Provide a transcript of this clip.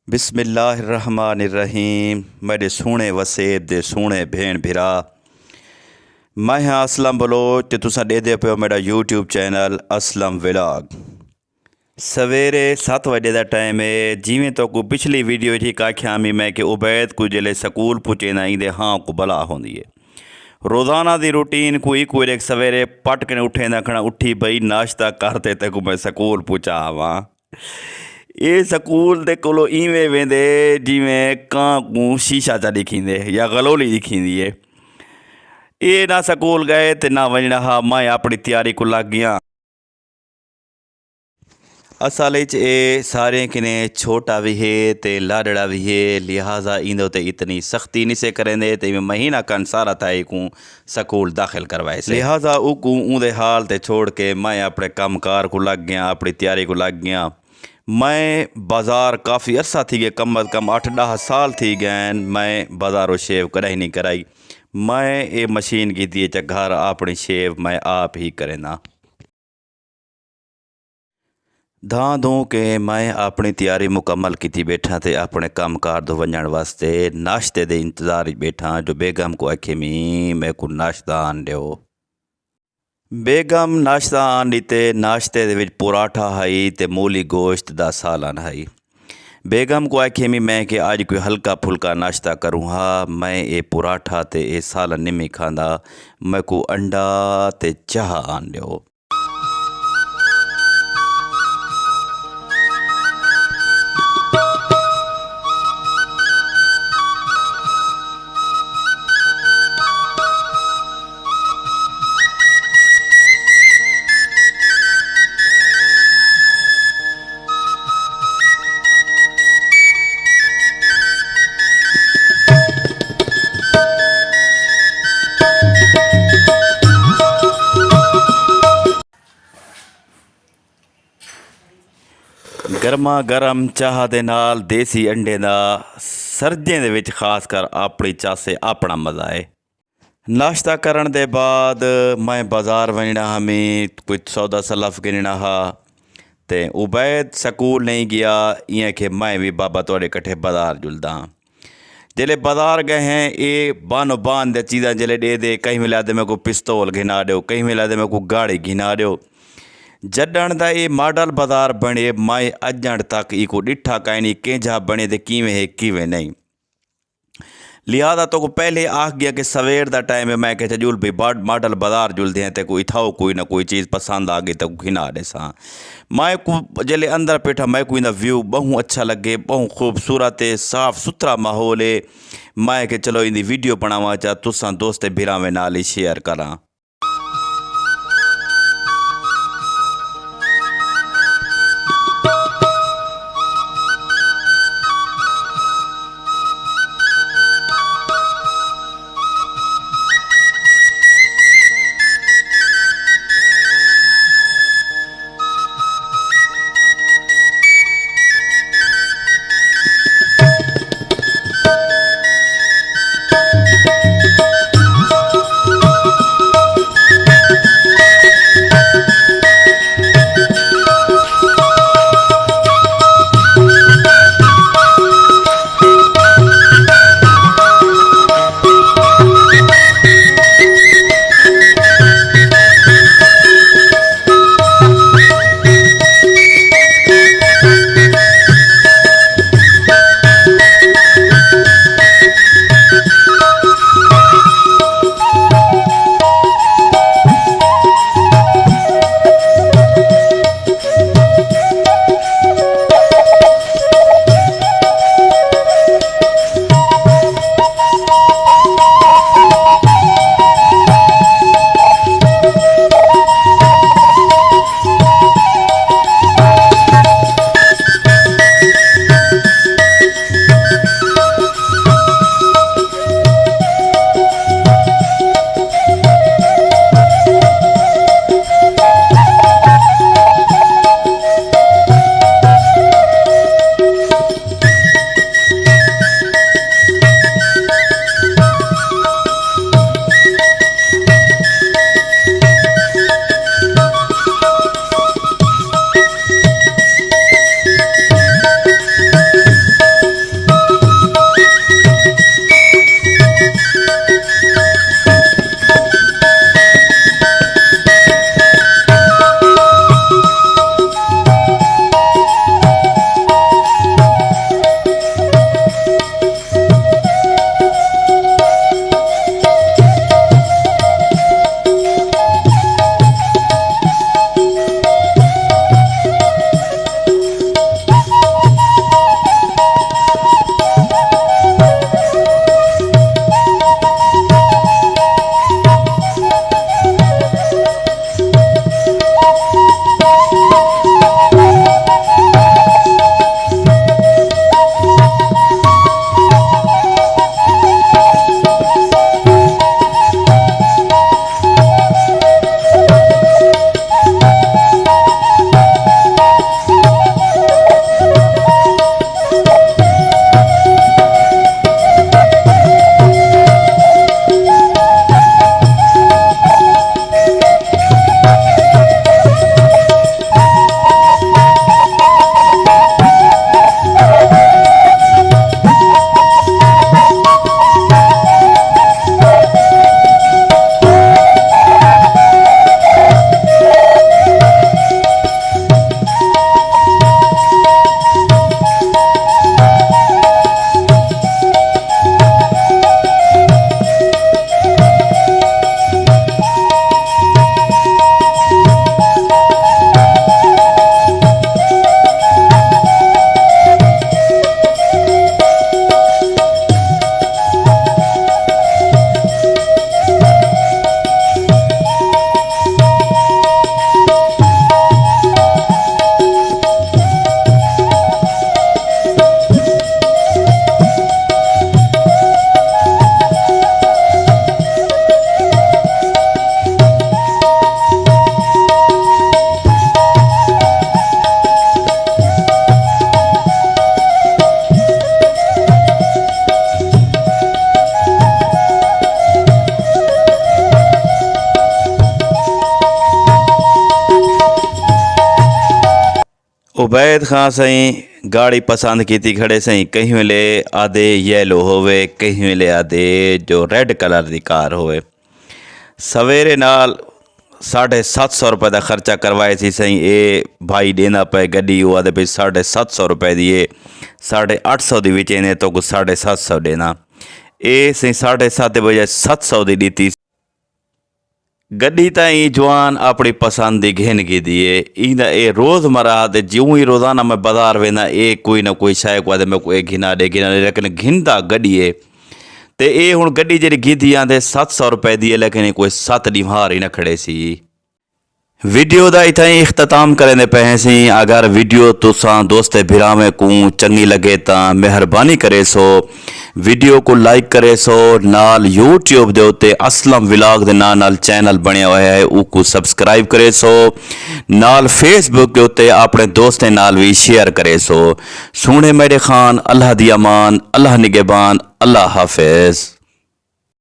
बिस्मिल्लाहिर्रहमानिर्रहीम। मेरे सोने वसेब दे सोने भेण भिरा, मैं हाँ असलम व्लॉग ते तुसां ॾेदे पियो मेरा यूट्यूब चैनल असलम व्लॉग। सवेरे 7 वजे का टाइम है। जिमें तो को पिछली वीडियो ठीक आख्या मी मैं कि उबैद को जल्द स्कूल पुचेंदा इंदे हाँ को भला होंदी है। रोज़ाना दी रूटीन को एक वेरे सवेरे पट के उठेंदा खड़ा उठी बई नाश्ता करते ते को मैं स्कूल पुचा आवां। ये स्कूल दे कोलो इवें वेंदे जिमें कां को शीशा चा दिखींदे या गलोली दिखींदी है। ये ना स्कूल गए ते ना वजना हा। मैं अपनी तैयारी को लग गया। असल ए सारे किने छोटा भी है ते लाडड़ा भी है, लिहाजा इंदो ते इतनी सख्ती नहीं से करेंदे ते महीना कन सारा थाई को स्कूल दाखिल करवाए से। लिहाजा उकू ऊँदे हाल ते छोड़ के मैं अपने कामकार को लग गया, अपनी तैयारी को लग गया। मैं बाज़ार काफ़ी अरसा थी गया, कम अज़ कम 8-10 साल थी गए मैं बाज़ारों शेव कदाई नहीं कराई। मैं ये मशीन की दी घर अपनी शेव मैं आप ही करेना। धां धूँ के मैं अपनी तैयारी मुकम्मल की थी बैठा थे अपने कामकार दो वंजण वास्ते। नाश्ते दे इंतज़ार बैठा जो बेगम को आखे मी मैं को नाश्ता आन दियो। बेगम नाश्ता आन दीते। नाश्ते दे विच पराठा हई ते मूली गोश्त दा सालन हई। बेगम को आखे मैं कि आज कोई हल्का फुल्का नाश्ता करूँ। हाँ मैं ये पराठा ते ये सालन निमी खांदा। मैं को अंडा ते चाह आन दियो। गर्मा गर्म चाह दे नाल देसी अंडे दा सर्दियों दे विच खास कर अपनी चाह से अपना मज़ा है। नाश्ता करन दे बाद मैं बाज़ार वजना हमें कोई सौदा सलफ गिनना हा ते उबैद स्कूल नहीं गया। इं कि मैं भी बाबा थोड़े कट्ठे बाज़ार जुलदा। जिले बाज़ार गए हैं ये बानो बान दे चीज़ा जिले दे दे। कहीं मिला दे मैं को पिस्तौल घिना दो, कहीं मिला दे मैं को गाड़ी घिना दो। जडण दा ये मॉडल बाज़ार बने मैं अजण तक इको डिठा कहीं नहीं केंझा बने ते किवें है किवें नहीं। लिहाजा तो को पहले आख गया कि सवेर दा टाइम है। मैं कह जुल भाई मॉडल बाज़ार जुलते हैं तो कोई थाओ कोई ना कोई चीज़ पसंद आ गई तो खिना दे सा। मैं को जले अंदर बैठा मैं को इंदा व्यू बहु अच्छा लगे, बहु खूबसूरत है, साफ़ सुथरा माहौल है। मैं कि चलो इंदी वीडियो बनावा चा तुसां दोस्त भिरावें नाल ही शेयर करा। उबैद खां सही गाड़ी पसंद की खड़े सही कहीं वेले आधे येलो होवे कहीं वेले आधे जो रेड कलर की कार होवे। सवेरे नाल 750 रुपए का खर्चा करवाए सी सही ये भाई देना पे गड्डी वो आदे पे 750 रुपए दी 850 दी विच इन्हें तो कुछ 750 देना ये सही 750 बजे 700 दी दी गड्डी ताई जवान अपनी पसंद की घिन की दिए इंदा ये रोज़मर्रा दे ज्यों ही रोज़ाना मैं बाजार वेंदा ये कोई ना कोई शायद को मैं कोई घिना दे लेकिन घिनता गड्डी है तो ये हुण गड्डी जी गिधी आंदे 700 रुपए दी है लेकिन कोई 7 ॾींहं हार ही न खड़े सी। वीडियो का इतना ही इख्तिताम करें पे सी। अगर वीडियो तुसां दोस्त भिरावें को चंगी लगे तो मेहरबानी करे सो वीडियो को लाइक करे सो नाल यूट्यूब दे उत्ते असलम व्लॉग दे नाल चैनल बनया हुआ है उसको सब्सक्राइब करे सो नाल फेसबुक के उत्ते अपने दोस्तें नाल भी शेयर करे सो। सोने मेरे खान अल्लाह दी अमान अल्लाह निगहबान अल्लाह हाफिज़।